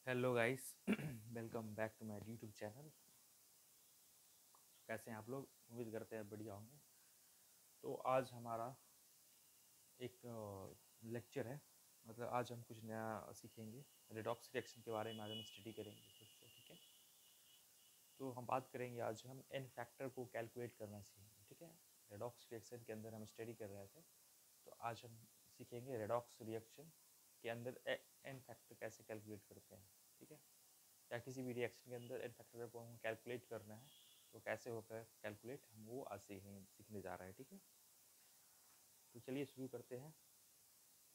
Hello guys welcome back to my YouTube channel. कैसे हैं आप लोग? उम्मीद करते हैं बढ़िया होंगे। तो आज हमारा एक लेक्चर है, मतलब आज हम कुछ नया सीखेंगे। रेडॉक्स रिएक्शन के बारे में आज हम स्टडी करेंगे फिर से, ठीक है। तो हम बात करेंगे, आज हम एन फैक्टर को कैलकुलेट करना सीखेंगे, ठीक है। रेडॉक्स रिएक्शन के अंदर हम स्टडी कर रहे थे, तो आज हम सीखेंगे रेडॉक्स रिएक्शन के अंदर एन फैक्टर कैसे कैलकुलेट करते हैं, ठीक है। या किसी भी रिएक्शन के अंदर एन फैक्टर को हम कैलकुलेट करना है तो कैसे होकर कैलकुलेट हम वो आज सीखने जा रहे हैं, ठीक है। तो चलिए शुरू करते हैं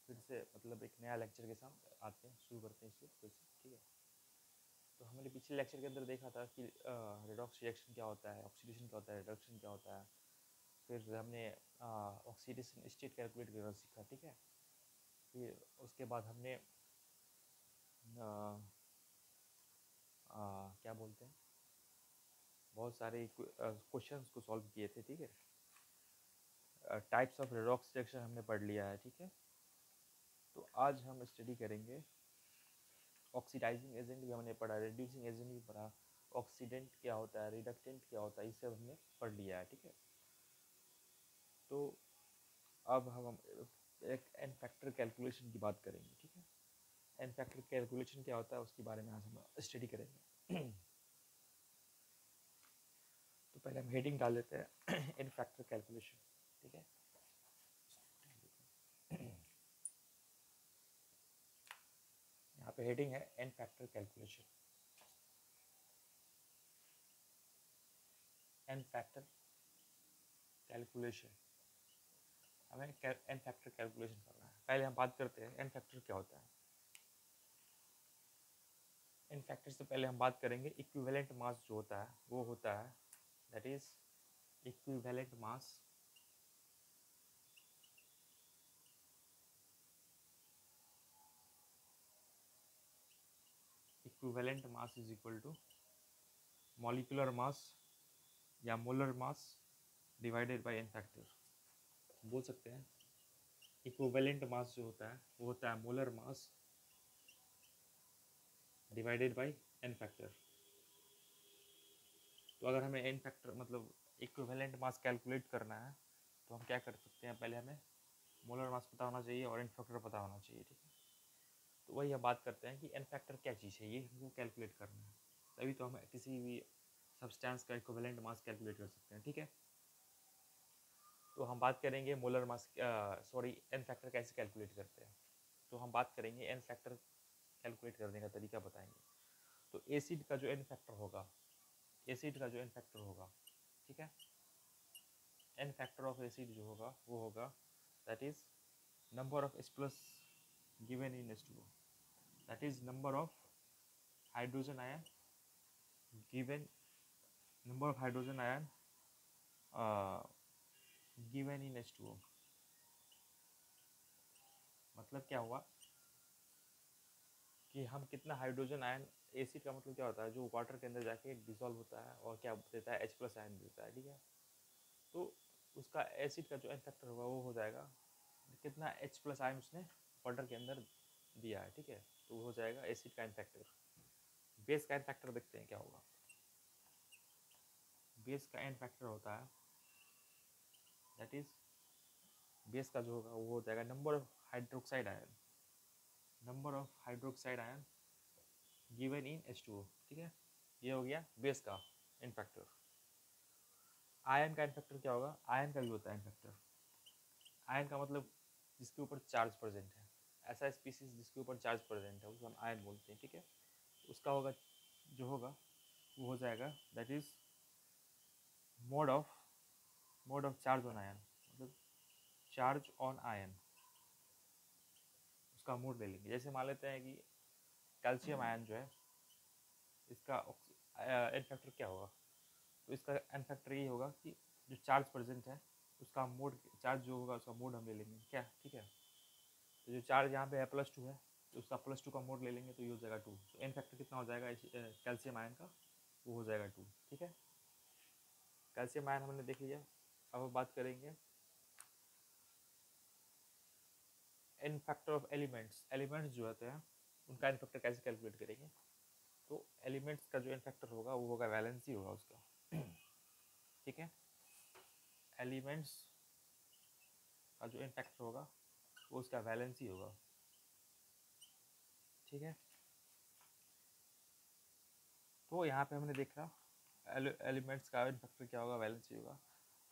फिर से, मतलब एक नया लेक्चर के साथ आते हैं, शुरू करते हैं इसको फिर से, ठीक है। तो हमने पिछले लेक्चर के अंदर देखा था कि रेडॉक्स रिएक्शन क्या होता है, ऑक्सीडेशन क्या होता है, रिडक्शन क्या होता है। फिर हमने ऑक्सीडेशन स्टेट कैलकुलेट करना सीखा, ठीक है। फिर उसके बाद हमने क्या बोलते हैं, बहुत सारे क्वेश्चंस को सॉल्व किए थे, ठीक है। टाइप्स ऑफ रेडॉक्स रिएक्शन हमने पढ़ लिया है, ठीक है। तो आज हम स्टडी करेंगे ऑक्सीडाइजिंग एजेंट भी हमने पढ़ा, रिड्यूसिंग एजेंट भी पढ़ा, ऑक्सीडेंट क्या होता है, रिडक्टेंट क्या होता है, इसे हमने पढ़ लिया है, ठीक है। तो अब हम एक एन फैक्टर कैलकुलेशन की बात करेंगे, ठीक है। एन फैक्टर कैलकुलेशन क्या होता है उसके बारे में आज हम स्टडी करेंगे। तो पहले हम हेडिंग डाल देते हैं एन फैक्टर कैलकुलेशन, ठीक है। यहाँ पे हेडिंग है n factor calculation. N factor calculation, हमें एन फैक्टर कैलकुलेशन करना है। पहले हम बात करते हैं एन फैक्टर क्या होता है। एन फैक्टर से पहले हम बात करेंगे इक्विवेलेंट मास जो होता है वो होता है, that is equivalent mass equivalent mass is equal to molecular mass या molar mass divided by N factor. बोल सकते हैं इक्विवेलेंट मास जो होता है वो होता है molar mass divided by N factor. तो अगर हमें एन फैक्टर मतलब इक्विवेलेंट मास कैलकुलेट करना है तो हम क्या कर सकते हैं, पहले हमें मोलर मास पता होना चाहिए और एन फैक्टर पता होना चाहिए, ठीक है। तो वही हम बात करते हैं कि एन फैक्टर क्या चीज़ है, ये हमको कैलकुलेट करना है, तभी तो हम किसी भी सब्सटेंस का इक्विवेलेंट मास कैलकुलेट कर सकते हैं, ठीक है। तो हम बात करेंगे molar mass, sorry n factor कैसे कैलकुलेट करते हैं। तो हम बात करेंगे एन फैक्टर कैलकुलेट करने का तरीका बताएंगे। तो एसिड का जो एन फैक्टर होगा, एसिड का जो एन फैक्टर होगा, ठीक है, एन फैक्टर ऑफ एसिड जो होगा वो होगा that is number of H plus given in H2O, that is number of hydrogen ion given, number of hydrogen ion given in H2O। मतलब क्या हुआ कि हम कितना हाइड्रोजन आयन, एसिड का मतलब क्या होता है जो वाटर के अंदर जाके डिसॉल्व होता है और क्या देता है, H प्लस आयन देता है, ठीक है। तो उसका एसिड का जो एन फैक्टर होगा वो हो जाएगा कितना H प्लस आयन उसने वाटर के अंदर दिया है, ठीक है। तो वो हो जाएगा एसिड का एन फैक्टर। बेस का एन फैक्टर देखते हैं क्या होगा। बेस का एन फैक्टर होता है दैट इज, बेस का जो होगा वो हो जाएगा number of hydroxide ion, number of hydroxide ion given in H2O, ठीक है। ये हो गया बेस का एन फैक्टर। आयन का एन फैक्टर क्या होगा, आयन का भी होता है एन फैक्टर। आयन का मतलब जिसके ऊपर चार्ज प्रेजेंट है, ऐसा स्पीसीज जिसके ऊपर चार्ज प्रेजेंट है उसको हम आयन बोलते हैं, ठीक है। उसका होगा जो होगा वो हो जाएगा that is mode of, mode of charge on ion, मतलब चार्ज ऑन आयन, उसका मोड ले लेंगे। जैसे मान लेते हैं कि कैल्शियम आयन जो है इसका एन फैक्टर क्या होगा, तो इसका एन फैक्टर ये होगा कि जो चार्ज प्रेजेंट है उसका मोड, चार्ज जो होगा उसका मोड हम ले लेंगे क्या, ठीक है। तो जो चार्ज यहाँ पे है +2 है तो उसका +2 का मोड ले लेंगे तो ये हो जाएगा 2। तो एन फैक्टर कितना हो जाएगा कैल्शियम आयन का, वो हो जाएगा 2, ठीक है। कैल्शियम आयन हमने देख लिया। अब हम बात करेंगे n factor of elements. Elements जो होते हैं उनका एन फैक्टर कैसे कैलकुलेट करेंगे? तो एलिमेंट्स का जो एन फैक्टर होगा वो होगा वैलेंसी होगा उसका। ठीक है, एलिमेंट्स का जो एन फैक्टर होगा वो उसका वैलेंसी होगा। ठीक है, तो यहाँ पे हमने देखा एलिमेंट्स का एन फैक्टर क्या होगा, वैलेंसी होगा।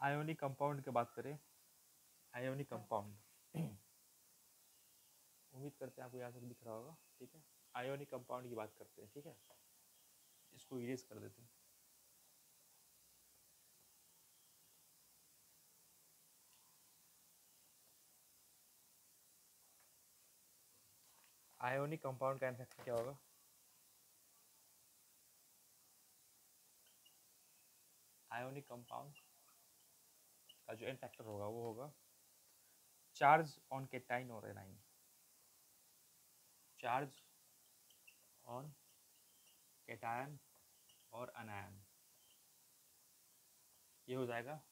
आयोनिक कंपाउंड की बात करें, आयोनिक कंपाउंड उम्मीद करते हैं आपको यहाँ तक दिख रहा होगा। ठीक है, आयोनिक कंपाउंड की बात करते हैं। ठीक है, इसको इरेज कर देते हैं। आयोनिक कंपाउंड का एन फैक्टर क्या होगा? आयोनिक कंपाउंड का जो एन फैक्टर होगा वो होगा चार्ज ऑन केटाइन और एनाइन, चार्ज ऑन केटायन और अनायन, ये हो जाएगा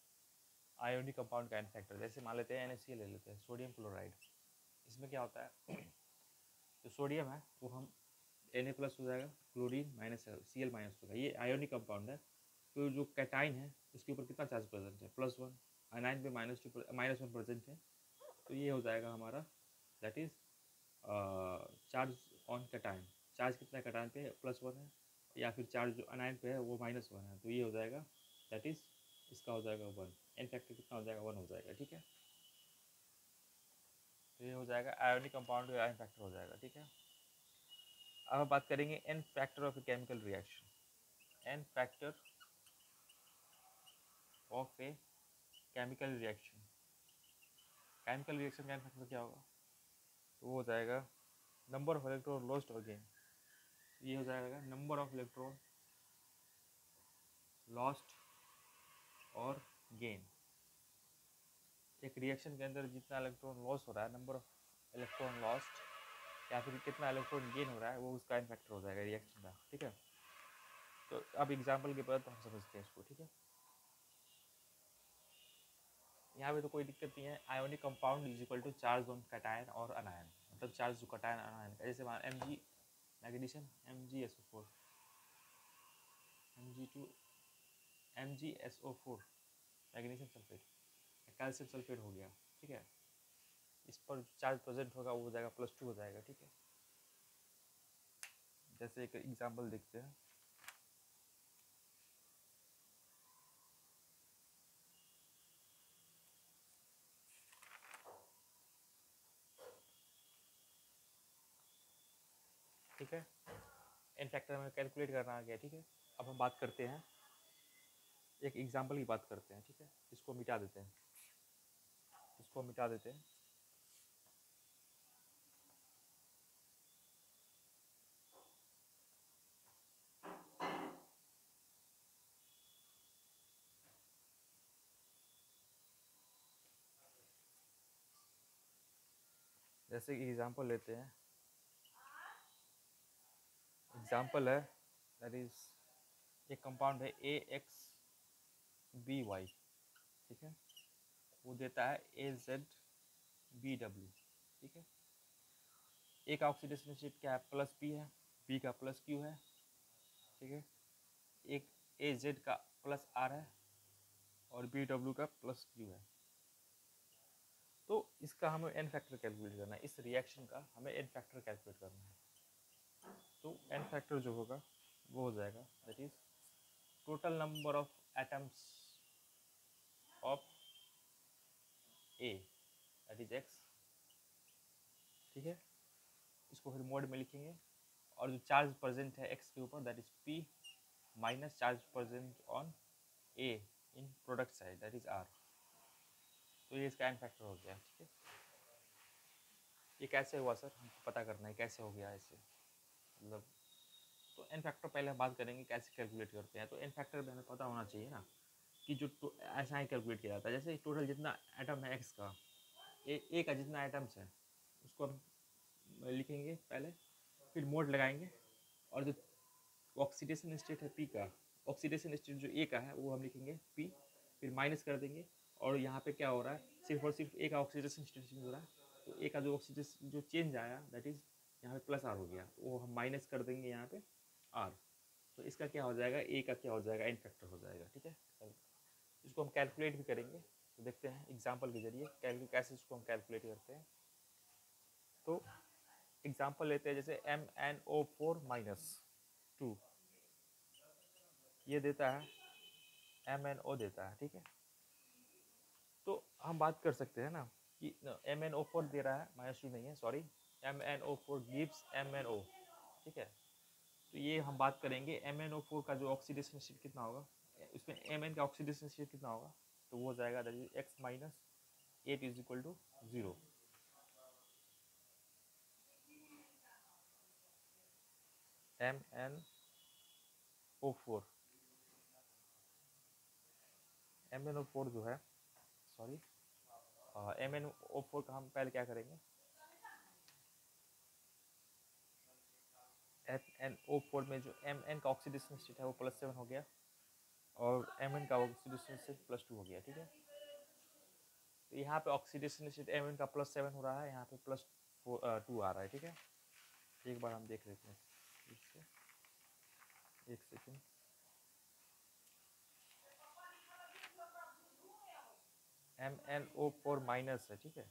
आयोनिक कंपाउंड का एन फैक्टर। जैसे मान लेते हैं NaCl ले लेते हैं, सोडियम क्लोराइड। इसमें क्या होता है, जो सोडियम है वो हम Na प्लस हो जाएगा, क्लोरीन माइनस Cl माइनस होगा, ये आयोनिक कंपाउंड है। तो जो कैटाइन है उसके ऊपर कितना चार्ज प्रेजेंट है, +1, अनाइन पे -1% है। तो ये हो जाएगा हमारा that is charge on cation. Charge कितना कैटाइन पे, +1 है, या फिर चार्ज जो अनाइन पे है वो -1 है। तो ये हो जाएगा दैट इज, इसका हो जाएगा 1, एन फैक्टर कितना हो जाएगा, 1 हो जाएगा। ठीक है, तो ये हो जाएगा आयोनिक कंपाउंड का एन फैक्टर हो जाएगा। ठीक है, अब हम बात करेंगे n factor of a chemical reaction. N factor of a chemical reaction, chemical reaction का एन फैक्टर क्या होगा? तो वो हो जाएगा नंबर ऑफ इलेक्ट्रॉन लॉस्ट और गेन। ये हो जाएगा नंबर ऑफ इलेक्ट्रॉन लॉस्ट और गेन। एक रिएक्शन के अंदर जितना इलेक्ट्रॉन लॉस हो रहा है, नंबर ऑफ इलेक्ट्रॉन लॉस्ट, या फिर कितना इलेक्ट्रॉन गेन हो रहा है, वो उसका एन फैक्टर हो जाएगा रिएक्शन का। ठीक है, तो अब एग्जाम्पल के बाद हम समझते हैं इसको। ठीक है, यहाँ पे तो कोई दिक्कत नहीं है। Ionic compound is equal to charge on cation और अनायन, मतलब चार्ज जो कैटायन अनायन का, जैसे Mg magnesium MgSO4, Mg2 MgSO4 magnesium sulphate, calcium sulphate हो गया। ठीक है, इस पर चार्ज प्रेजेंट होगा वो हो जाएगा +2 हो जाएगा। ठीक है, जैसे एक एग्जांपल देखते हैं। ठीक है, एन फैक्टर हमें कैलकुलेट करना आ गया। ठीक है, अब हम बात करते हैं, एक एग्जांपल की बात करते हैं। ठीक है, इसको मिटा देते हैं, इसको मिटा देते हैं। जैसे कि एग्जांपल लेते हैं, एग्जांपल है दैट इज एक कंपाउंड है AXBY। ठीक है, वो देता है AZBW। ठीक है, ए का ऑक्सीडेशन स्टेट क्या है, +P है, बी का +Q है। ठीक है, एक AZ का +R है और BW का +Q है। तो इसका हमें एन फैक्टर कैलकुलेट करना है, इस रिएक्शन का हमें एन फैक्टर कैलकुलेट करना है। तो एन फैक्टर जो होगा वो हो जाएगा that is total number of atoms of A that is X। ठीक है, इसको फिर मोड में लिखेंगे, और जो चार्ज प्रेजेंट है X के ऊपर that is P minus charge present on A in product side that is R। तो ये इसका एन फैक्टर हो गया। ठीक है, ये कैसे हुआ सर, हमको पता करना है कैसे हो गया ऐसे, मतलब तो एन फैक्टर पहले हम बात करेंगे कैसे कैलकुलेट करते हैं। तो एन फैक्टर में हमें पता होना चाहिए ना कि जो ऐसा ही कैलकुलेट किया जाता है। जैसे टोटल जितना एटम है X का, ए का जितना एटम्स है उसको हम लिखेंगे पहले, फिर मोड लगाएंगे, और जो ऑक्सीडेशन स्टेट है P का, ऑक्सीडेशन स्टेट जो ए का है वो हम लिखेंगे P, फिर माइनस कर देंगे। और यहाँ पे क्या हो रहा है, सिर्फ और सिर्फ ए का ऑक्सीडेशन स्टेट चेंज हो रहा है। तो ए का जो ऑक्सीडेशन जो चेंज आया दैट इज यहाँ पे प्लस आर हो गया, तो वो हम माइनस कर देंगे यहाँ पे आर, तो इसका क्या हो जाएगा, ए का क्या हो जाएगा, एन फैक्टर हो जाएगा। ठीक है, इसको हम कैलकुलेट भी करेंगे, तो देखते हैं एग्जाम्पल के जरिए कैसे इसको हम कैलकुलेट करते हैं। तो एग्जाम्पल लेते हैं, जैसे MnO4 माइनस 2 ये देता है, MnO देता है। ठीक है, तो हम बात कर सकते हैं ना कि MnO4 दे रहा है, -2 नहीं है, सॉरी, MnO4 गिव्स MnO। ठीक है, तो ये हम बात करेंगे MnO4 का जो ऑक्सीडेशन स्टेट कितना होगा, उसमें Mn का ऑक्सीडेशन स्टेट कितना होगा, तो वो हो जाएगा that is x minus 8 is equal to 0। MnO4 जो है, सॉरी, MnO4 का हम पहले क्या करेंगे, MnO4 में जो Mn का ऑक्सीडेशन स्टेट है वो +7 हो गया, और Mn का ऑक्सीडेशन स्टेट +2 हो गया। ठीक है, तो यहाँ पे ऑक्सीडेशन स्टेट Mn का +7 हो रहा है, यहाँ पे +2 आ रहा है। ठीक है, एक बार हम देख लेते हैं इससे, एक सेकेंड। MnO4 माइनस है, ठीक है,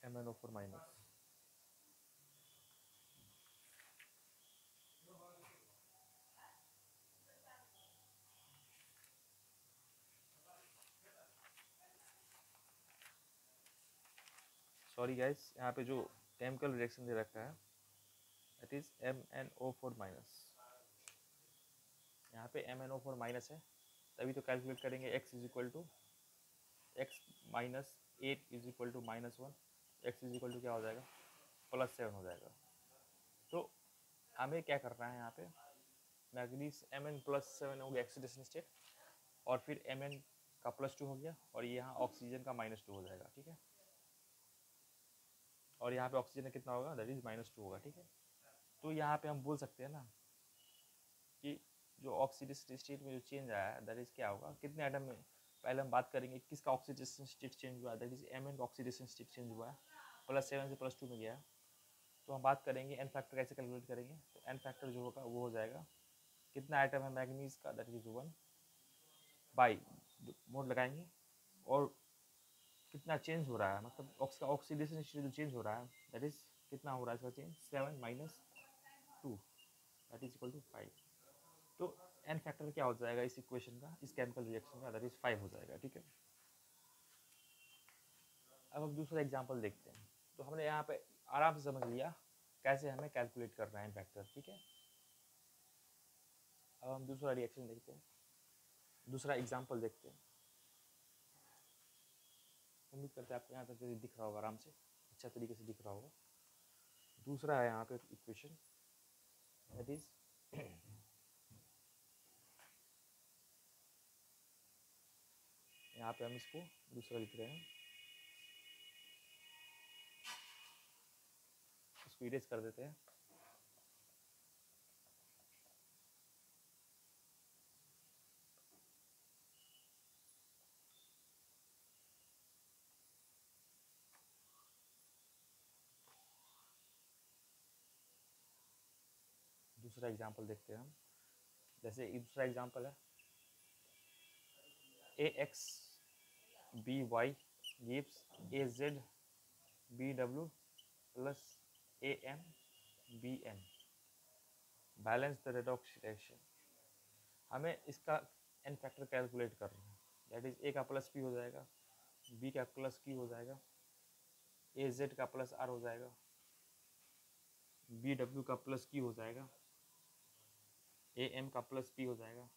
MnO4 माइनस, सॉरी गाइस, यहाँ पे जो केमिकल रिएक्शन दे रखा है दैट इज MnO4 माइनस, यहाँ पे MnO4 माइनस है, तभी तो कैलकुलेट करेंगे x is equal to x minus 8 is equal to -1, x is equal to क्या हो जाएगा, +7 हो जाएगा। तो हमें क्या करना है यहाँ पे, मैग्नीज Mn +7 हो गया ऑक्सीडेशन स्टेट, और फिर Mn का +2 हो गया, और यहाँ ऑक्सीजन का -2 हो जाएगा। ठीक है, और यहाँ पे ऑक्सीजन कितना होगा, दैट इज -2 होगा। ठीक है, तो यहाँ पे हम बोल सकते हैं ना कि जो ऑक्सीडेशन स्टेट में जो चेंज आया है दैट इज क्या होगा, कितने एटम में, पहले हम बात करेंगे किसका ऑक्सीडेशन स्टेट चेंज हुआ है, दैट इज Mn का ऑक्सीडेशन स्टेट चेंज हुआ है, +7 से +2 में गया है। तो हम बात करेंगे एन फैक्टर कैसे कैलकुलेट करेंगे, तो एन फैक्टर जो होगा वो हो जाएगा, कितना आइटम है मैग्नीज का, दैट इज 1 बाई मोड लगाएंगे, और कितना चेंज हो रहा है, मतलब ऑक्सीडेशन स्टेट जो चेंज हो रहा है दैट इज कितना हो रहा है इसका change, 7 minus 2 that is equal to 5। तो एन फैक्टर क्या हो जाएगा इस इक्वेशन का, इस केमिकल रिएक्शन का, दैट इज 5 हो जाएगा। ठीक है, अब हम दूसरा एग्जांपल देखते हैं। तो हमने यहाँ पे आराम से समझ लिया कैसे हमें कैलकुलेट करना है एन फैक्टर। ठीक है, अब हम दूसरा रिएक्शन देखते हैं, दूसरा एग्जांपल देखते हैं। उम्मीद करते हैं आपको यहाँ तक दिख रहा होगा, आराम से अच्छा तरीके से दिख रहा होगा। दूसरा है यहाँ पे इक्वेशन, दैट इज यहाँ पे हम इसको दूसरा लिख रहे हैं, इसको इरेज कर देते हैं। दूसरा एग्जांपल देखते हैं हम, जैसे दूसरा एग्जांपल है AXBY gives AZBW plus AMBN, balance the redox reaction. हमें इसका एन फैक्टर कैलकुलेट करना है, दैट इज ए का प्लस पी हो जाएगा, बी का प्लस क्यू हो जाएगा, ए जेड का प्लस आर हो जाएगा, बी डब्ल्यू का प्लस क्यू हो जाएगा, ए एम का प्लस पी हो जाएगा,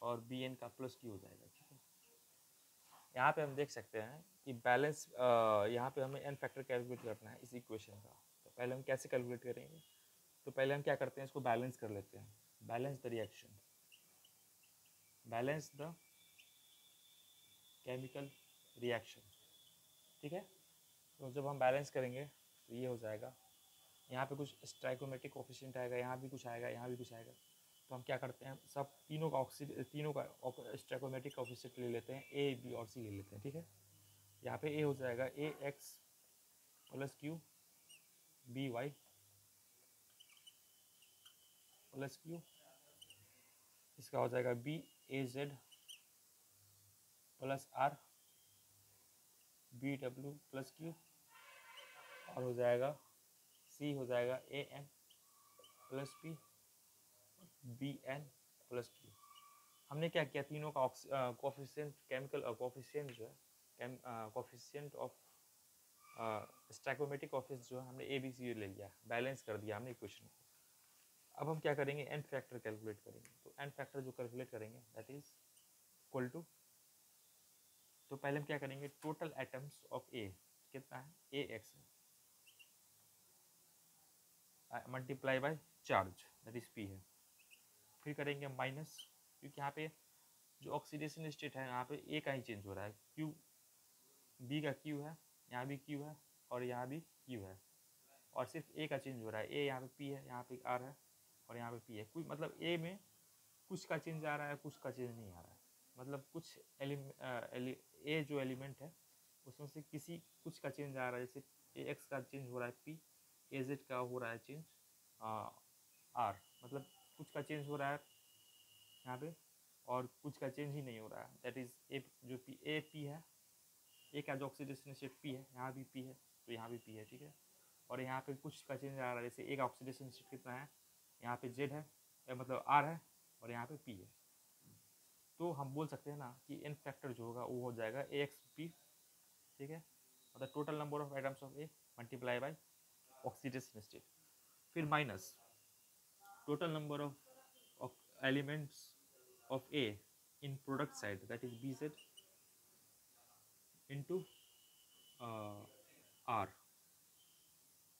और बी एन का प्लस क्यू हो जाएगा। ठीक है, यहाँ पे हम देख सकते हैं कि बैलेंस, यहाँ पे हमें एन फैक्टर कैलकुलेट करना है इस इक्वेशन का। तो पहले हम कैसे कैलकुलेट करेंगे, तो पहले हम क्या करते हैं, इसको बैलेंस कर लेते हैं, balance the reaction, balance the chemical reaction. ठीक है, तो जब हम बैलेंस करेंगे तो ये हो जाएगा, यहाँ पे कुछ स्टाइकोमेट्रिक कोफिशिएंट आएगा, यहाँ भी कुछ आएगा, यहाँ भी कुछ आएगा। तो हम क्या करते हैं, सब तीनों का स्टाइकोमेट्रिक कोफिशिएंट ले लेते हैं, ए बी और सी ले लेते हैं। ठीक है, यहाँ पे ए हो जाएगा AX plus Q B Y plus Q, इसका हो जाएगा B A Z plus R B W plus Q, और हो जाएगा सी हो जाएगा A N plus P B N plus Q. हमने क्या किया, तीनों का कोफिशिएंट, केमिकल कोफिशिएंट जो है, कोफिशिएंट ऑफ स्टैकोमेटिक ऑफिस जो है, हमने ए बी सी ले लिया, बैलेंस कर दिया हमने इक्वेशन को। अब हम क्या करेंगे, एन फैक्टर कैलकुलेट करेंगे। तो एन फैक्टर जो कैलकुलेट करेंगे दैट इज इक्वल टू, तो पहले हम क्या करेंगे, टोटल एटम्स ऑफ ए कितना है, ए एक्स है, multiply by charge that is P है। फिर करेंगे माइनस, क्योंकि यहाँ पे जो ऑक्सीडेशन स्टेट है यहाँ पे ए का ही चेंज हो रहा है, क्यू बी का क्यू है, यहाँ भी क्यू है और यहाँ भी क्यू है, और सिर्फ ए का चेंज हो रहा है, ए यहाँ पे पी है, यहाँ पे आर है और यहाँ पे पी है। कुछ मतलब ए में कुछ का चेंज आ रहा है, कुछ का चेंज नहीं आ रहा है, मतलब कुछ ए जो एलिमेंट है उसमें से किसी कुछ का चेंज आ रहा है, जैसे ए एक्स का चेंज हो रहा है पी, ए जेड का हो रहा है चेंज आर, मतलब कुछ का चेंज हो रहा है यहाँ पे और कुछ का चेंज ही नहीं हो रहा है, दैट इज ए जो पी ए पी है, ए का जो ऑक्सीडेशन स्टेट पी है, यहाँ भी पी है तो यहाँ भी पी है, ठीक है। और यहाँ पे कुछ का चेंज आ रहा है, जैसे ए का ऑक्सीडेशन स्टेट कितना है, यहाँ पे जेड है, मतलब आर है और यहाँ पे पी है, तो हम बोल सकते हैं ना कि एन फैक्टर जो होगा वो हो जाएगा ए एक्स पी, ठीक है, मतलब total number of atoms of A multiply by oxidation state, फिर minus total number of elements of A in product side that is B Z into R,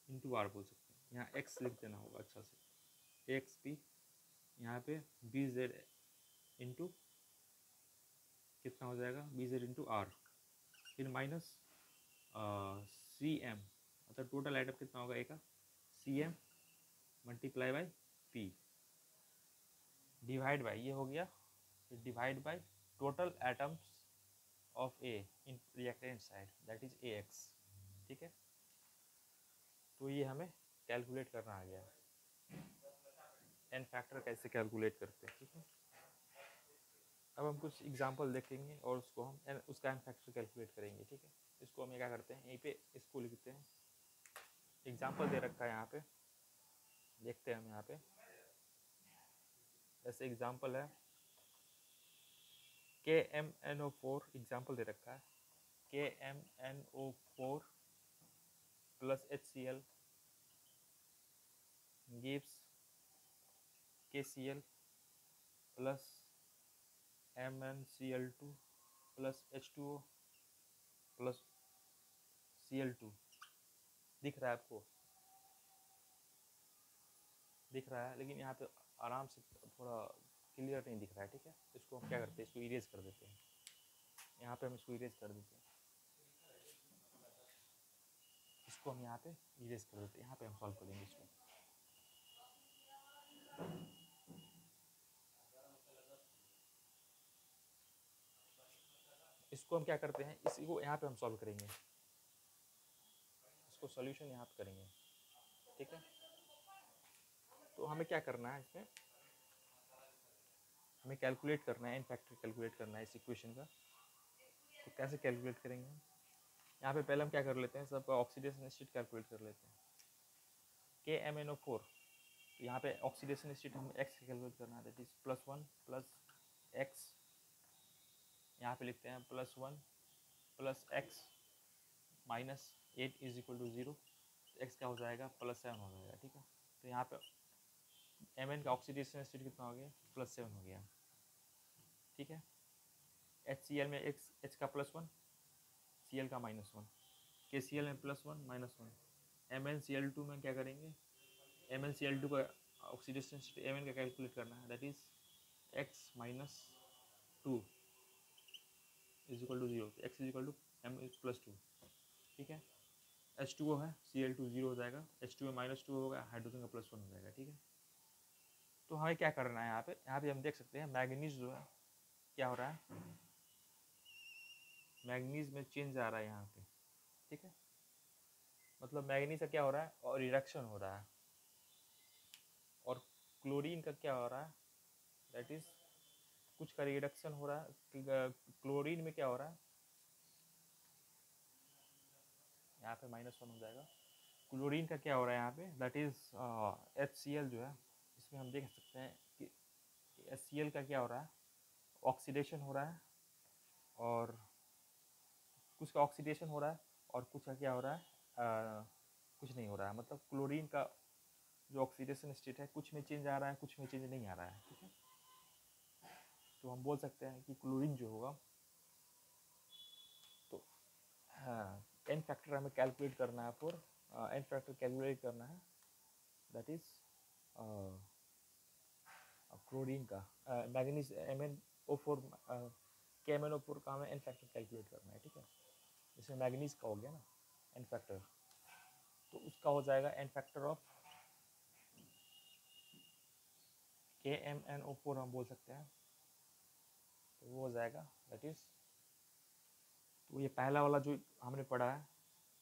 into R बोल सकते हैं, यहाँ एक्स लिख देना होगा अच्छा से, एक्स पी यहाँ पे बी जेड इंटू कितना हो जाएगा, बी जेड इंटू आर, फिर माइनस सी एम, मतलब टोटल आइटम कितना होगा ए का, C M multiply by P divide by, ये हो गया, फिर divide by total atoms of A in reactant side that is A x, ठीक है। तो ये हमें कैलकुलेट करना आ गया, एन फैक्टर कैसे कैलकुलेट करते हैं, ठीक है। अब हम कुछ एग्जांपल देखेंगे और उसको हम उसका एन फैक्टर कैलकुलेट करेंगे, ठीक है। इसको हम क्या करते हैं, यहीं पे इसको लिखते हैं, एग्जांपल दे रखा है यहाँ पे, देखते हैं हम यहाँ पे, जैसे एग्जांपल है KMnO4, एग्जांपल दे रखा है KMnO4 plus HCl gives KCl plus MnCl2 plus H2O plus Cl2। दिख रहा है आपको, दिख रहा है, लेकिन यहाँ पे आराम से थोड़ा क्लियर नहीं दिख रहा है, ठीक है। इसको हम क्या करते हैं, इसको इरेज कर देते हैं, यहाँ पे हम इसको इरेज कर देते हैं, इसको हम यहाँ पे इरेज कर देते हैं, यहाँ पे हम सॉल्व करेंगे इसको। इसको हम क्या करते हैं, इसी को यहाँ पे हम सॉल्व करेंगे, इसको सॉल्यूशन यहाँ पे करेंगे, ठीक है। तो हमें क्या करना है, इसमें हमें कैलकुलेट करना है, इन फैक्टर कैलकुलेट करना है इस इक्वेशन का। तो कैसे कैलकुलेट करेंगे हम, यहाँ पे पहले हम क्या कर लेते हैं, सबका ऑक्सीडेशन स्टेट कैलकुलेट कर लेते हैं, KMnO4, तो यहाँ पे ऑक्सीडेशन स्टेट हम एक्स कैलकुलेट करना है, दैट इज +1 प्लस एक्स, यहाँ पे लिखते हैं +1 plus x minus 8 is equal to 0, x क्या हो जाएगा, +7 हो जाएगा, ठीक है। तो यहाँ पे Mn का ऑक्सीडेशन स्टेट कितना हो गया, +7 हो गया, ठीक है। HCl में H का +1, Cl का -1, KCl में +1 -1, MnCl2 में क्या करेंगे, MnCl2 का ऑक्सीडेशन स्टेट Mn का कैलकुलेट करना है, that is x - 2 is equal to 0, x is equal to M +2, ठीक है। H2O है, Cl2 0 हो जाएगा, H2O -2 होगा, हाइड्रोजन का +1 हो जाएगा, ठीक है। तो हमें क्या करना है, यहाँ पे हम देख सकते हैं मैग्नीज जो है क्या हो रहा है, मैग्नीज में चेंज आ रहा है यहाँ पे, ठीक है, मतलब मैग्नीज का क्या हो रहा है, और रिडक्शन हो रहा है, और क्लोरीन का क्या हो रहा है, दैट इज कुछ का रिडक्शन हो रहा है। क्लोरीन में क्या हो रहा है, यहाँ पे -1 हो जाएगा। क्लोरीन का क्या हो रहा है यहाँ पे, दैट इज HCl जो है, इसमें हम देख सकते हैं कि HCl का क्या हो रहा है, ऑक्सीडेशन हो रहा है, और कुछ का ऑक्सीडेशन हो रहा है और कुछ का क्या हो रहा है, कुछ नहीं हो रहा है। मतलब क्लोरीन का जो ऑक्सीडेशन स्टेट है, कुछ में चेंज आ रहा है, कुछ में चेंज नहीं आ रहा है, ठीक है। तो हम बोल सकते हैं कि क्लोरीन जो होगा, तो हाँ, एन फैक्टर हमें कैलकुलेट करना है, फॉर एन फैक्टर कैलकुलेट करना है, दैट इज क्लोरीन का मैग्नीज MnO4 KMnO4 का हमें एन फैक्टर कैलकुलेट करना है, ठीक है। जैसे मैग्नीज का हो गया ना एन फैक्टर, तो उसका हो जाएगा एन फैक्टर ऑफ KMnO4 हम बोल सकते हैं, तो वो हो जाएगा दैट इज, तो ये पहला वाला जो हमने पढ़ा है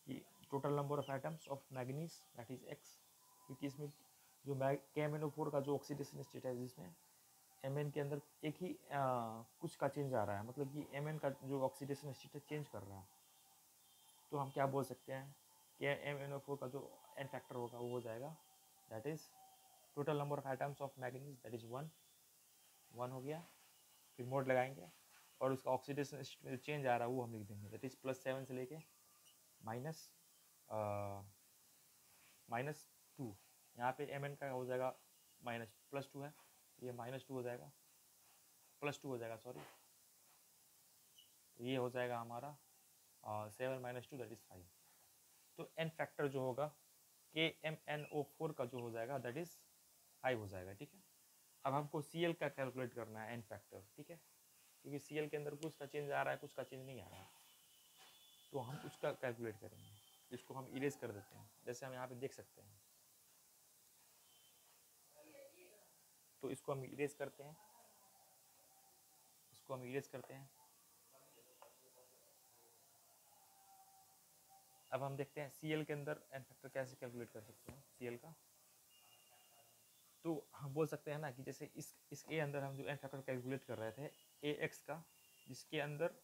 कि total number of atoms of manganese that is X, क्योंकि इसमें जो KMnO4 का जो ऑक्सीडेशन स्टेट है, जिसमें Mn के अंदर एक ही कुछ का चेंज आ रहा है, मतलब कि Mn का जो ऑक्सीडेशन स्टेट है चेंज कर रहा है, तो हम क्या बोल सकते हैं कि MnO4 का जो एन फैक्टर होगा वो हो जाएगा that is total number of atoms of manganese that is 1 हो गया। फिर मोड लगाएंगे और उसका ऑक्सीडेशन में चेंज आ रहा है वो हम लिख देंगे, दैट इज +7 से लेके -2। यहाँ पे Mn का हो जाएगा +2 है, ये -2 हो जाएगा, +2 हो जाएगा सॉरी, तो ये हो जाएगा हमारा 7 - 2 दैट इज 5। तो एन फैक्टर जो होगा KMnO4 का जो हो जाएगा दैट इज 5 हो जाएगा, ठीक है। अब हमको Cl का कैलकुलेट करना है एन फैक्टर, ठीक है, क्योंकि Cl के अंदर कुछ का चेंज आ रहा है, कुछ का चेंज नहीं आ रहा है, तो हम उसका कैलकुलेट करेंगे। इसको हम इरेज कर देते हैं, जैसे हम यहाँ पे देख सकते हैं, तो इसको हम इरेज करते हैं, इसको हम इरेज करते हैं। अब हम देखते हैं Cl के अंदर एन फैक्टर कैसे कैलकुलेट कर सकते हैं Cl का। तो हम बोल सकते हैं ना कि जैसे इसके अंदर हम जो एन फैक्टर कैलकुलेट कर रहे थे AX का, जिसके अंदर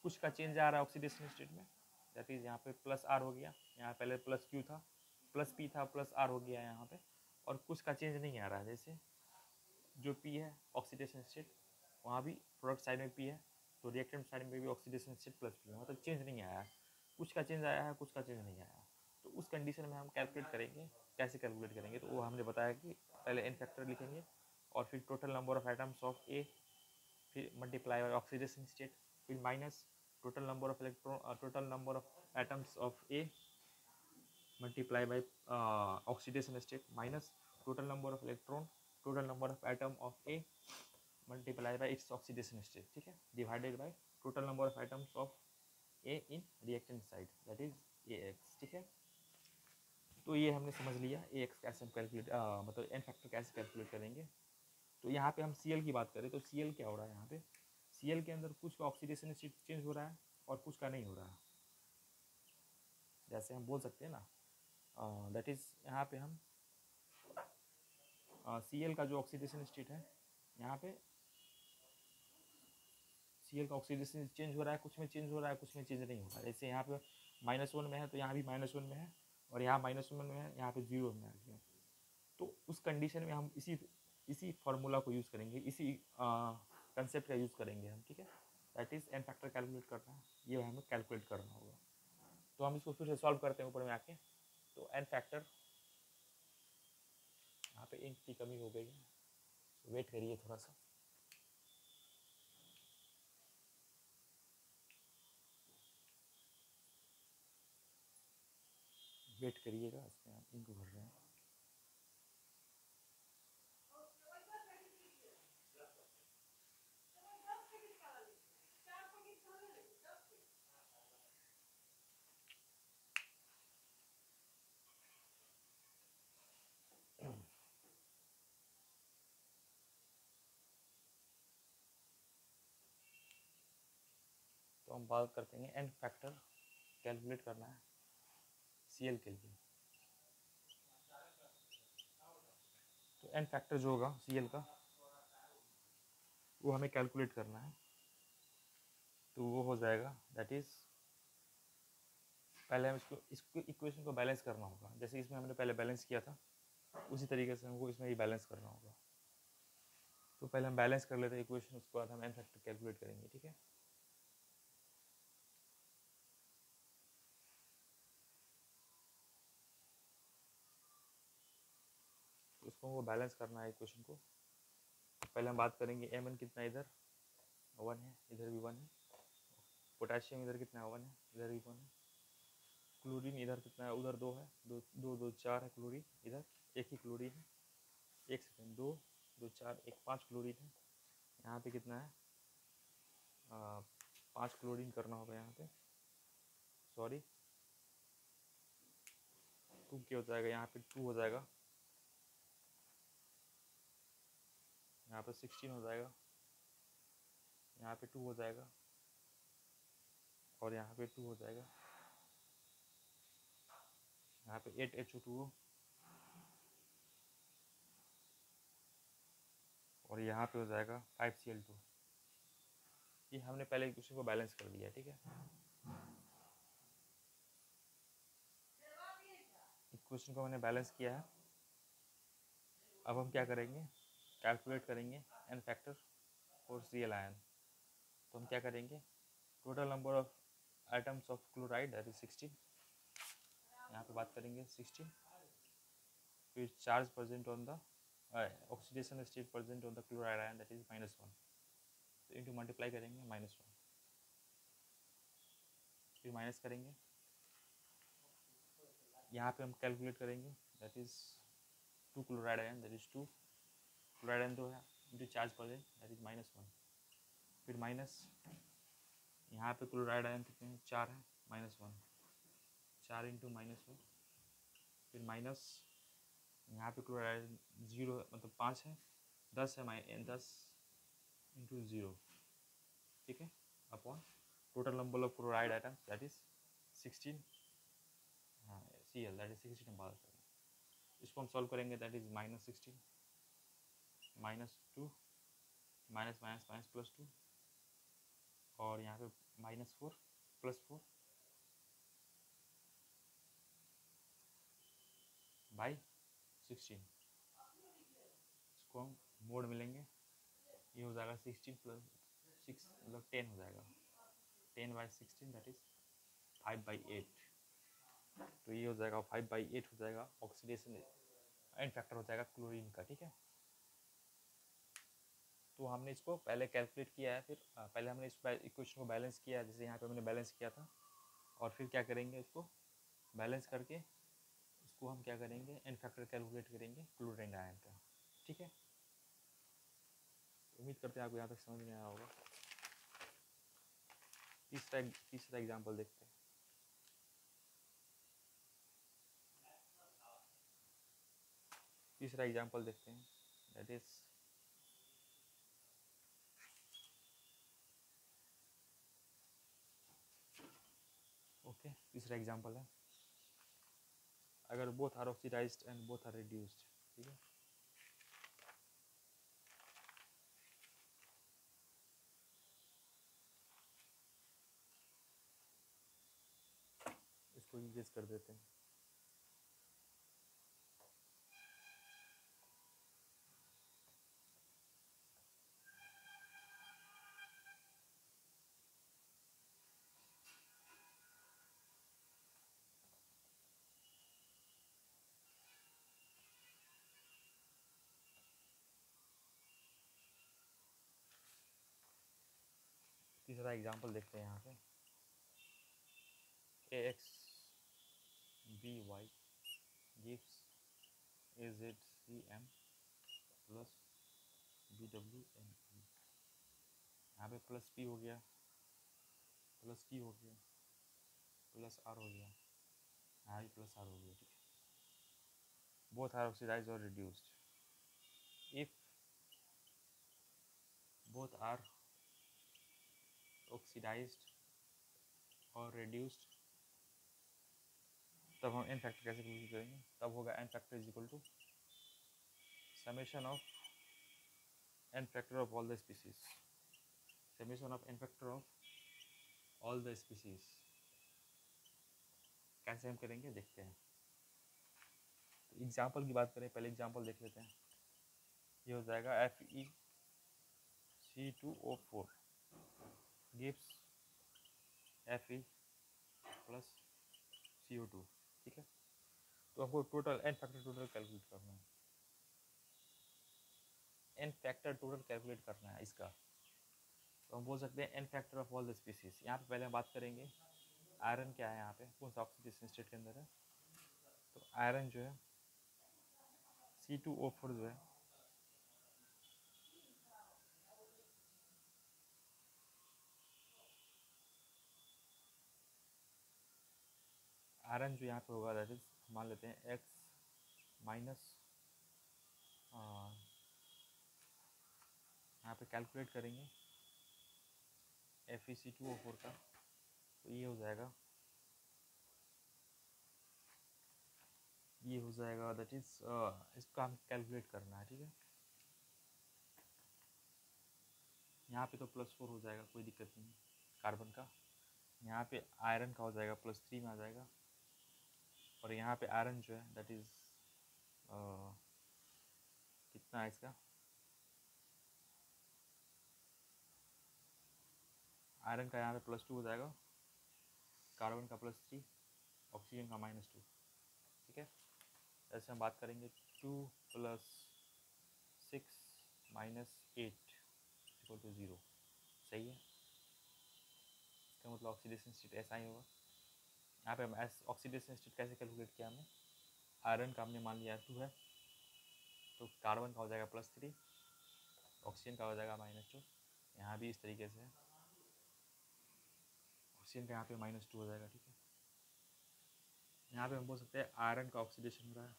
कुछ का चेंज आ रहा है ऑक्सीडेशन स्टेट में, दैट इज यहाँ पे +R हो गया, यहाँ पहले +Q था, +P था, +R हो गया यहाँ पे, और कुछ का चेंज नहीं आ रहा है, जैसे जो P है ऑक्सीडेशन स्टेट, वहाँ भी प्रोडक्ट साइड में P है, तो रिएक्टेंट साइड में भी ऑक्सीडेशन स्टेट +P है, मतलब चेंज नहीं आया है, कुछ का चेंज आया है, कुछ का चेंज नहीं आया है। तो उस कंडीशन में हम कैलकुलेट करेंगे, कैसे कैलकुलेट करेंगे, तो वो हमने बताया कि पहले एन फैक्टर लिखेंगे और फिर total number of atoms of A, फिर मल्टीप्लाई बाय ऑक्सीडेशन स्टेट, फिर minus total number of electron, total number of atoms of A multiply by oxidation state, minus total number of electron, total number of atom of A multiply by its oxidation state, ठीक है, divided by total number of atoms of A in reactant side that is AX, ठीक है। तो ये हमने समझ लिया AX कैसे हम कैलकुलेट, मतलब एन फैक्टर कैसे कैलकुलेट करेंगे। तो यहाँ पे हम Cl की बात करें तो Cl क्या हो रहा है, यहाँ पे Cl के अंदर कुछ का ऑक्सीडेशन स्टेट चेंज हो रहा है और कुछ का नहीं हो रहा है, जैसे हम बोल सकते हैं ना, दैट इज यहाँ पे हम Cl का जो ऑक्सीडेशन स्टेट है, यहाँ पे Cl का ऑक्सीडेशन चेंज हो रहा है, कुछ में चेंज हो रहा है, कुछ में चेंज नहीं हो रहा है। जैसे यहाँ पे -1 में है तो यहाँ भी -1 में है, और यहाँ -1 में है, यहाँ पे 0 में आ गया। तो उस कंडीशन में हम इसी फार्मूला को यूज़ करेंगे, इसी कंसेप्ट का यूज़ करेंगे हम, ठीक है। That is n factor calculate करना है, ये हमें कैलकुलेट करना होगा। तो हम इसको फिर से सॉल्व करते हैं ऊपर में आके। तो एन फैक्टर, यहाँ पे इंक की कमी हो गई है, वेट करिए थोड़ा सा। वेट करिएगा, इसमें हम इंक भर रहे हैं। तो हम बात करते हैं एन फैक्टर कैलकुलेट करना है Cl के लिए। तो n फैक्टर जो होगा Cl का वो हमें कैलकुलेट करना है। तो वो हो जाएगा दैट इज़, पहले हम इसको इक्वेशन को बैलेंस करना होगा। जैसे इसमें हमने पहले बैलेंस किया था उसी तरीके से हमको इसमें भी बैलेंस करना होगा। तो पहले हम बैलेंस कर लेते हैं इक्वेशन, उसके बाद हम n फैक्टर कैलकुलेट करेंगे, ठीक है। तो उसको हमको बैलेंस करना है इक्वेशन को। पहले हम बात करेंगे Mn कितना, इधर 1 है, इधर भी 1 है। पोटेशियम इधर कितना है, 1 है, इधर भी 1 है। क्लोरीन इधर कितना है, उधर 2 है, 2 2 2 4 है क्लोरीन, इधर एक ही क्लोरीन है। एक सेकेंड, 2 2 4 1 5 क्लोरीन है। यहाँ पे कितना है, 5 क्लोरीन करना होगा यहाँ पे, सॉरी 2 क्या हो जाएगा, यहाँ पे 2 हो जाएगा, यहाँ पे 16 हो जाएगा, यहाँ पे 2 हो जाएगा, और यहाँ पे 2 हो जाएगा, यहाँ पे 8HO2 और यहाँ पे हो जाएगा 5Cl2। ये हमने पहले इक्वेशन को बैलेंस कर दिया है, ठीक है। इक्वेशन को मैंने बैलेंस किया है। अब हम क्या करेंगे, कैलकुलेट करेंगे n factor for Cl ion. तो हम क्या करेंगे, total number of items of chloride that is 16, यहाँ पे बात करेंगे 16, फिर charge present on the oxidation state present on the chloride ion that is -1, तो इनटू मल्टीप्लाई करेंगे -1, फिर माइनस करेंगे, यहाँ पे हम कैलकुलेट करेंगे that is 2 chloride ion, that is 2 chloride ion 2 है, into charge present that is -1, फिर माइनस, यहाँ पे क्लोराइड आयन कितने हैं, 4 है, -1, 4 इंटू -1, फिर माइनस, यहाँ पे क्लोराइड 0 मतलब 5 है, 10 है, 10 इंटू 0, ठीक है, upon total number of chloride items that is 16, हाँ Cl दैट इज 16 हम बात करें। इसको हम सॉल्व करेंगे that is -16 -2 minus minus minus +2 और यहाँ पे -4 +4 बाई 16। इसको हम मोड मिलेंगे, ये हो जाएगा 16 + 6 मतलब 10 हो जाएगा, 10/16 दैट इज 5/8। तो ये हो जाएगा 5/8 हो जाएगा ऑक्सीडेशन एंड फैक्टर हो जाएगा क्लोरीन का, ठीक है। तो हमने इसको पहले कैलकुलेट किया है, फिर पहले हमने इस इक्वेशन को बैलेंस किया है, जैसे यहाँ पे हमने बैलेंस किया था, और फिर क्या करेंगे, इसको बैलेंस करके इसको हम क्या करेंगे, एन फैक्टर कैलकुलेट करेंगे क्लोरीन आयन का, ठीक है। उम्मीद करते हैं आपको यहाँ तक समझ में आया होगा। तीसरा एग्जाम्पल देखते हैं। तीसरा एग्जाम्पल देखते हैं, दैट इज ओके। तीसरा एग्जाम्पल है, अगर both are oxidised and both are reduced, ठीक है। इसको इंक्रीज कर देते हैं। तीसरा एग्जाम्पल देखते हैं यहाँ पे, AXBY gives AZCM plus BWME। यहाँ पे प्लस P हो गया, प्लस P हो गया, प्लस R हो गया, यहाँ भी प्लस R हो गया, ठीक है। बोथ आर ऑक्सीडाइज्ड और reduced. If both are oxidized or reduced, तब हम एन फैक्टर कैसे कैलकुलेट करेंगे, तब होगा N factor is equal to summation of N factor of all the species, summation of N factor of all the species. कैसे हम करेंगे देखते हैं। तो एग्जाम्पल की बात करें, पहले एग्जाम्पल देख लेते हैं। ये हो जाएगा FeC2O4 gives Fe plus CO2, ठीक है। तो हमको total n factor total calculate करना है, एन फैक्टर टोटल कैलकुलेट करना है इसका। तो हम बोल सकते हैं n factor of all the species. यहाँ पे पहले हम बात करेंगे आयरन क्या है, यहाँ पे कौन सा ऑक्सीडेशन स्टेट के अंदर है। तो आयरन जो है C2O4 जो है आयरन जो यहाँ पे होगा दैट इज मान लेते हैं X माइनस, यहाँ पे कैलकुलेट करेंगे FeC2O4 का। तो ये हो जाएगा दैट इज इसका हम कैलकुलेट करना है, ठीक है। यहाँ पे तो +4 हो जाएगा, कोई दिक्कत नहीं है कार्बन का। यहाँ पे आयरन का हो जाएगा +3 में आ जाएगा। और यहाँ पे आयरन जो है दैट इज कितना है इसका, आयरन का यहाँ पे +2 हो जाएगा, कार्बन का +3, ऑक्सीजन का -2, ठीक है। ऐसे हम बात करेंगे 2 + 6 - 8 = 0, सही है। इसका मतलब ऑक्सीडेशन स्टेट ऐसा ही होगा। यहाँ पे हम ऑक्सीडेशन स्टेट कैसे कैलकुलेट किया हमने, आयरन का हमने मान लिया 2 है, तो कार्बन का हो जाएगा +3, ऑक्सीजन का हो जाएगा -2। यहाँ भी इस तरीके से ऑक्सीजन का यहाँ पे -2 हो जाएगा, ठीक है। यहाँ पे हम बोल सकते हैं आयरन का ऑक्सीडेशन हो रहा है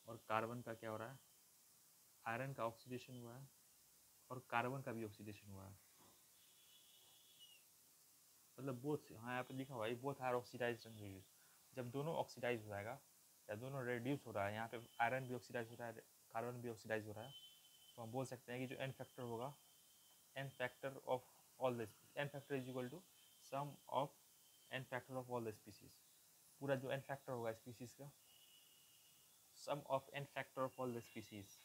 और कार्बन का क्या हो रहा है, आयरन का ऑक्सीडेशन हुआ है और कार्बन का भी ऑक्सीडेशन हुआ है, मतलब बोथ। हाँ यहाँ पे लिखा हुआ है both are oxidised and reduce. जब दोनों ऑक्सीडाइज हो जाएगा या दोनों रिड्यूस हो रहा है, यहाँ पे आयरन भी ऑक्सीडाइज हो रहा है, कार्बन भी ऑक्सीडाइज हो रहा है, तो हम बोल सकते हैं कि जो एन फैक्टर होगा, N factor of all the N factor is equal to sum of N factor of all the species. पूरा जो एन फैक्टर होगा स्पीसीज का, sum of N factor of all the species.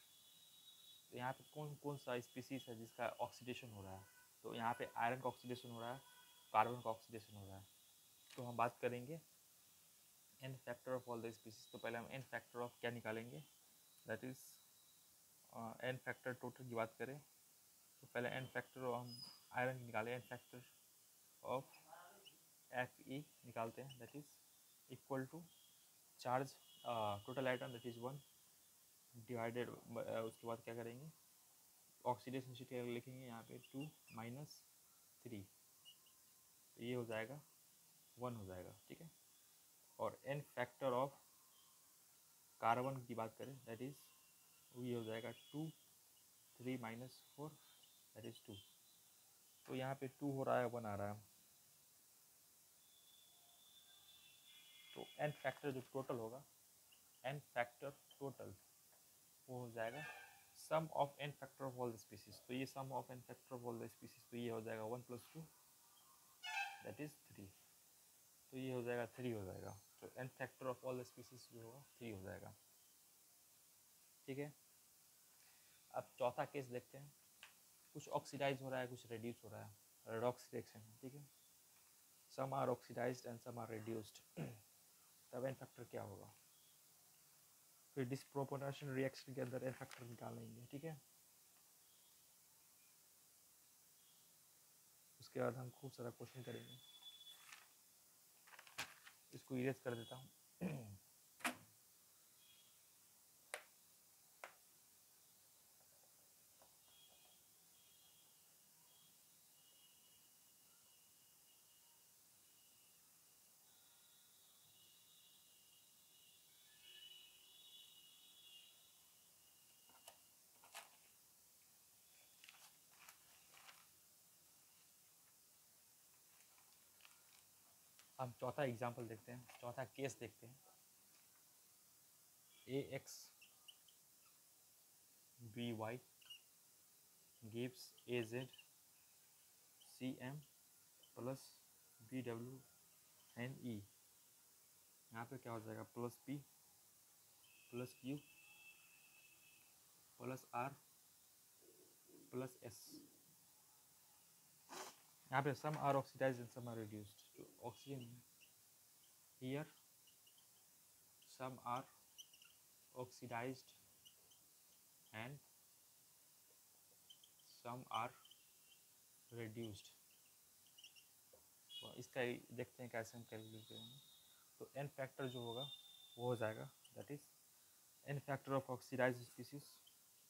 तो यहाँ पे कौन कौन सा स्पीसीज है जिसका ऑक्सीडेशन हो रहा है, तो यहाँ पे आयरन का ऑक्सीडेशन हो रहा है, कार्बन का ऑक्सीडेशन हो रहा है। तो हम बात करेंगे n factor of all the species. तो पहले हम एन फैक्टर ऑफ क्या निकालेंगे, that is n factor total की बात करें तो पहले एन फैक्टर हम आयरन निकालें, एन फैक्टर ऑफ Fe निकालते हैं, that is equal to charge total atom that is 1 divided, उसके बाद क्या करेंगे ऑक्सीडेशन स्टेट लिखेंगे यहाँ पे 2 - 3, तो ये हो जाएगा 1 हो जाएगा, ठीक है। और एन फैक्टर ऑफ कार्बन की बात करें दैट इज ये हो जाएगा 2 3 - 4 दैट इज 2। तो यहाँ पे 2 हो रहा है, 1 आ रहा है। तो एन फैक्टर जो टोटल होगा, एन फैक्टर टोटल वो हो जाएगा sum of N factor of all the species. तो ये sum of N factor of all the species, तो ये हो जाएगा 1 + 2 दैट इज 3। तो ये हो जाएगा 3 हो जाएगा। तो N factor of all the species जो होगा 3 हो जाएगा, ठीक है। अब चौथा केस देखते हैं। कुछ ऑक्सीडाइज हो रहा है, कुछ रिड्यूस हो रहा है, रेडॉक्स रिएक्शन है, ठीक है। Some are oxidised and some are reduced. तब एन फैक्टर क्या होगा, फिर डिस्प्रोपोर्शनल रिएक्शन के अंदर एन फैक्टर निकालेंगे, ठीक है। उसके बाद हम खूब सारा क्वेश्चन करेंगे। इसको इरेज कर देता हूँ। हम चौथा एग्जाम्पल देखते हैं, चौथा केस देखते हैं। AX BY gives AZ CM plus BW and E। यहाँ पे क्या हो जाएगा, plus P plus Q plus R plus S। यहाँ पे some are oxidised and some are reduced. जो oxygen here some are oxidised and some are reduced. तो इसका देखते हैं कैसे हम कैलकुलेट करेंगे। तो एन फैक्टर जो होगा वो हो जाएगा, that is n factor of oxidised species,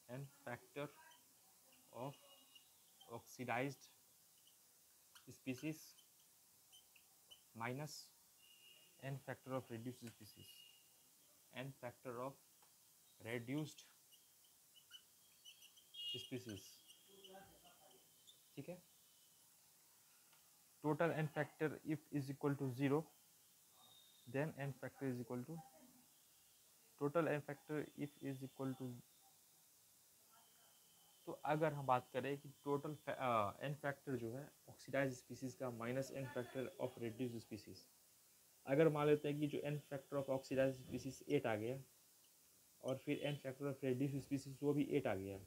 n factor of oxidised species minus n factor of reduced species, n factor of reduced species। ठीक है, total n factor if is equal to 0, then n factor is equal to total n factor if is equal to। तो अगर हम बात करें कि total n factor जो है ऑक्सीडाइज स्पीसीज का minus n factor of reduced species, अगर मान लेते हैं कि जो n factor of oxidise species 8 आ गया और फिर n factor of reduced species वो भी 8 आ गया,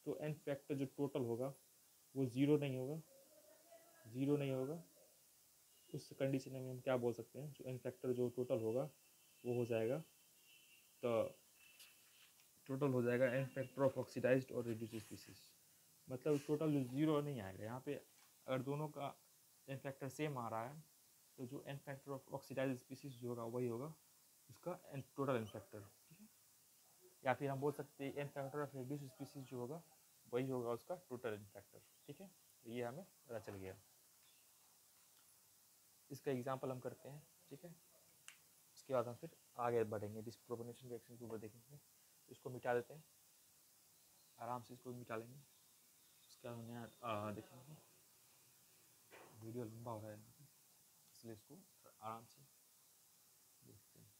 तो n फैक्टर जो टोटल होगा वो ज़ीरो नहीं होगा, ज़ीरो नहीं होगा। उस कंडीशन में हम क्या बोल सकते हैं, जो एन फैक्टर जो टोटल होगा वो हो जाएगा, तो टोटल हो जाएगा एन फैक्टर ऑफ ऑक्सीडाइज्ड और रिड्यूस्ड स्पीसीज। मतलब टोटल जो ज़ीरो नहीं आएगा यहाँ पे। अगर दोनों का एन फैक्टर सेम आ रहा है तो जो N factor of oxidised species जो होगा वही होगा उसका टोटल एन फैक्टर। ठीक है, या फिर हम बोल सकते हैं n factor of reduced species जो होगा वही होगा उसका टोटल एन फैक्टर। ठीक है, तो ये हमें पता चल गया। इसका एग्जाम्पल हम करते हैं। ठीक है, उसके बाद हम फिर आगे बढ़ेंगे, डिस्प्रोपोर्शनल रिएक्शन के ऊपर देखेंगे। इसको मिटा देते हैं, आराम से इसको मिटा लेंगे। उसके बाद हमने देखेंगे, वीडियो लंबा हो रहा है इसलिए इसको आराम से देखते हैं।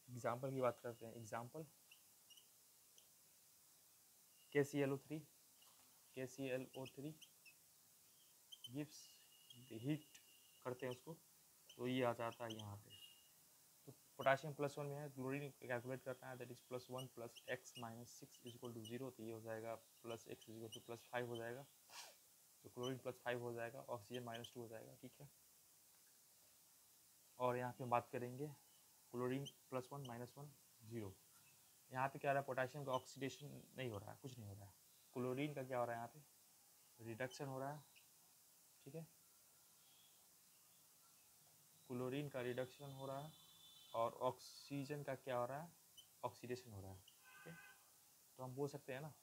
एग्जाम्पल की बात करते हैं। एग्जाम्पल KClO3 गिव्स हीट करते हैं उसको, तो ये आ जाता है यहाँ पे। तो पोटाशियम +1 में है, क्लोरीन कैलकुलेट करना है, दैट इज +1 + x - 6 = 0। तो ये हो जाएगा +x = +5 हो जाएगा। तो क्लोरीन +5 हो जाएगा, ऑक्सीजन -2 हो जाएगा। ठीक है, और यहाँ पे बात करेंगे क्लोरीन +1 -1 0। यहाँ पे क्या हो रहा है, पोटाशियम का ऑक्सीडेशन नहीं हो रहा है, कुछ नहीं हो रहा है। क्लोरीन का क्या हो रहा है, यहाँ पे रिडक्शन हो रहा है। ठीक है, क्लोरीन का रिडक्शन हो रहा है और ऑक्सीजन का क्या हो रहा है, ऑक्सीडेशन हो रहा है। ठीक है, तो हम बोल सकते हैं ना,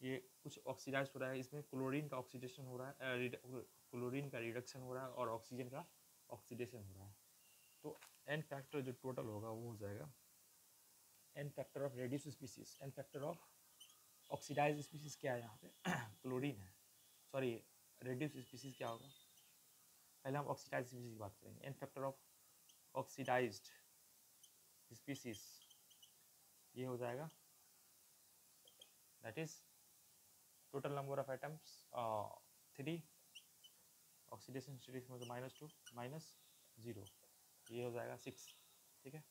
ये कुछ ऑक्सीडाइज हो रहा है, इसमें क्लोरीन का ऑक्सीडेशन हो रहा है, क्लोरीन का रिडक्शन हो रहा है और ऑक्सीजन का ऑक्सीडेशन हो रहा है। तो एन फैक्टर जो टोटल होगा वो हो जाएगा n factor of reduced species, n factor of oxidise species क्या है यहाँ पे क्लोरीन है, सॉरी रेड्यूस्ड स्पीसीज क्या होगा। पहले हम ऑक्सीडाइज स्पीसीज की बात करेंगे। N factor of oxidised species ये हो जाएगा, that is total number of atoms 3, oxidation state में -2 -0, ये हो जाएगा 6। ठीक है,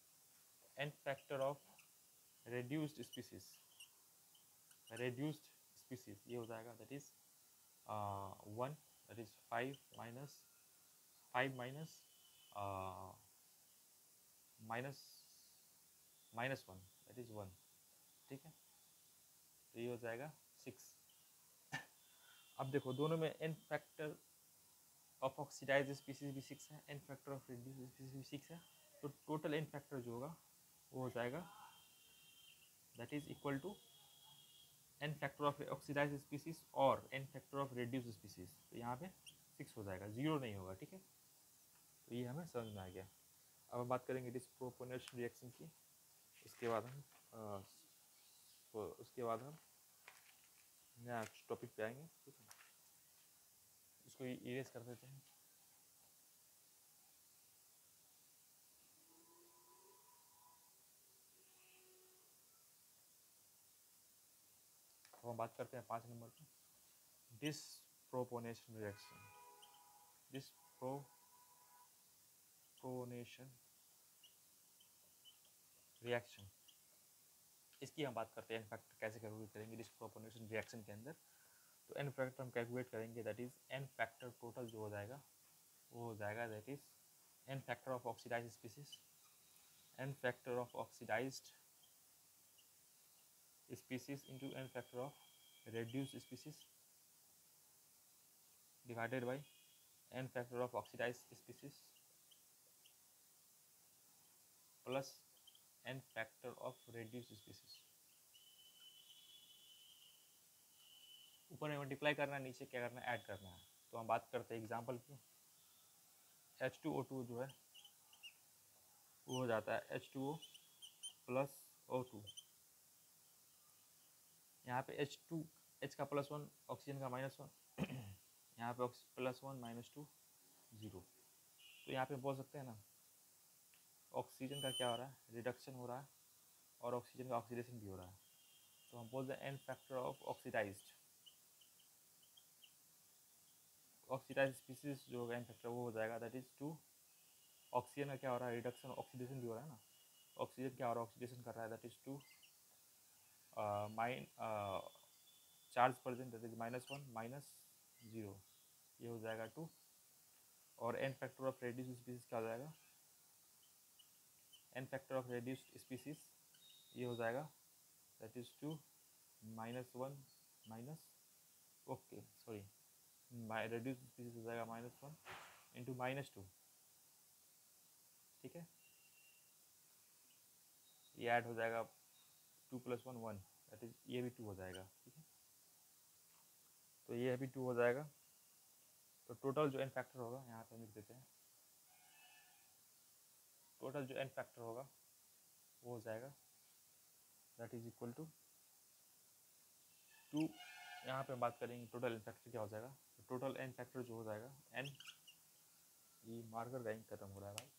n factor of reduced species ये हो जाएगा, that is 1, that is 5 minus -1, that is 1। ठीक है, तो ये हो जाएगा 6। अब देखो दोनों में n factor of oxidise species भी 6 है, n factor of reduced species भी 6 है। तो टोटल एन फैक्टर जो होगा वो हो जाएगा, that is equal to N factor of oxidise species और N factor of reduced species. तो यहाँ पे 6 हो जाएगा, 0 नहीं होगा। ठीक है, तो ये हमें समझ में आ गया। अब हम बात करेंगे डिस्प्रोपोर्शनल रिएक्शन की। उसके बाद हम नेक्स्ट टॉपिक पे आएंगे। ठीक है, इसको इरेज कर देते हैं। हम बात करते हैं 5 नंबर पे, डिसप्रोपोनेशन रिएक्शन। डिसप्रोपोनेशन रिएक्शन, इसकी हम बात करते हैं एन फैक्टर कैसे कैलकुलेट करेंगे डिसप्रोपोनेशन रिएक्शन के अंदर। तो एन फैक्टर हम कैलकुलेट करेंगे, that is n factor total जो हो जाएगा वो हो जाएगा that is n factor of oxidised species, n factor of oxidised species into n factor of reduced species divided by n factor of oxidized species plus n factor of reduced species। ऊपर में multiply करना है, नीचे क्या करना है, add करना है। तो हम बात करते हैं एग्जांपल की, H2O2 जो है वो हो जाता है H2O प्लस O2। यहाँ पे H का +1, ऑक्सीजन का -1, यहाँ पे +1 -2 0। तो यहाँ पे बोल सकते हैं ना, ऑक्सीजन का क्या हो रहा है, रिडक्शन हो रहा है, और ऑक्सीजन का ऑक्सीडेशन भी हो रहा है। तो हम बोलते हैं n factor of oxidised species जो होगा एन फैक्टर वो हो जाएगा दैट इज 2। ऑक्सीजन का क्या हो रहा है, रिडक्शन ऑक्सीडेशन भी हो रहा है ना, ऑक्सीजन क्या हो रहा है, ऑक्सीडेशन कर रहा है, that is 2 charge percent that is -1 -0, ये हो जाएगा 2। और N factor of reduced species क्या हो जाएगा, n factor of reduced species ये हो जाएगा that is 2 -1 minus okay sorry reduced species हो जाएगा -1 इंटू -2, ठीक है। ये ऐड हो जाएगा 2 + 1 1, दैट इज ये भी 2 हो जाएगा, ठीक है। तो ये भी 2 हो जाएगा। तो टोटल जो एन फैक्टर होगा यहाँ पे लिख देते हैं, टोटल जो एन फैक्टर होगा वो हो जाएगा दैट इज इक्वल टू 2। यहाँ पे बात करेंगे टोटल एन फैक्टर क्या हो जाएगा, तो टोटल एन फैक्टर जो हो जाएगा एन, ये मार्कर का इंक खत्म हो रहा है भाई,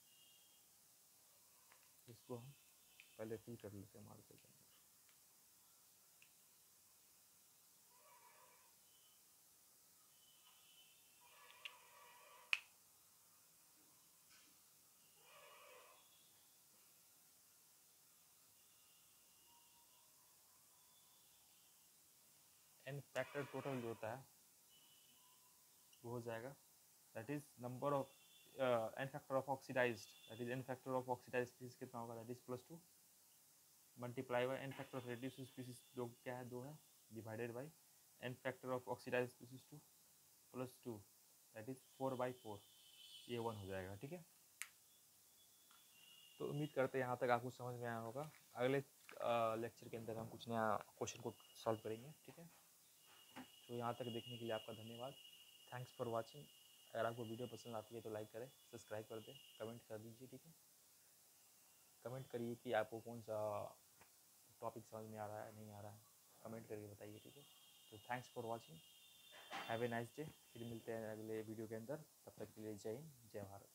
इसको हम पहले फिल कर लेते हैं मार्कर के अंदर। एन फैक्टर टोटल जो होता है वो हो जाएगा that is number of N factor of oxidised, that is n factor of oxidised species कितना होगा, that is +2 multiply by N factor of reduced species जो क्या है 2 है, divided by N factor of oxidised species 2 +2 that is 4/4, ये 1 हो जाएगा, ठीक है। तो उम्मीद करते हैं यहाँ तक आपको समझ में आया होगा। अगले लेक्चर के अंदर हम कुछ नया क्वेश्चन को सॉल्व करेंगे, ठीक है। तो यहाँ तक देखने के लिए आपका धन्यवाद, थैंक्स फॉर वाचिंग। अगर आपको वीडियो पसंद आती है तो लाइक करें, सब्सक्राइब कर दें, कमेंट कर दीजिए, ठीक है। कमेंट करिए कि आपको कौन सा टॉपिक समझ में आ रहा है, नहीं आ रहा है, कमेंट करके बताइए, ठीक है। तो thanks for watching, have a nice day. फिर मिलते हैं अगले वीडियो के अंदर, तब तक के लिए जय हिंद, जय भारत।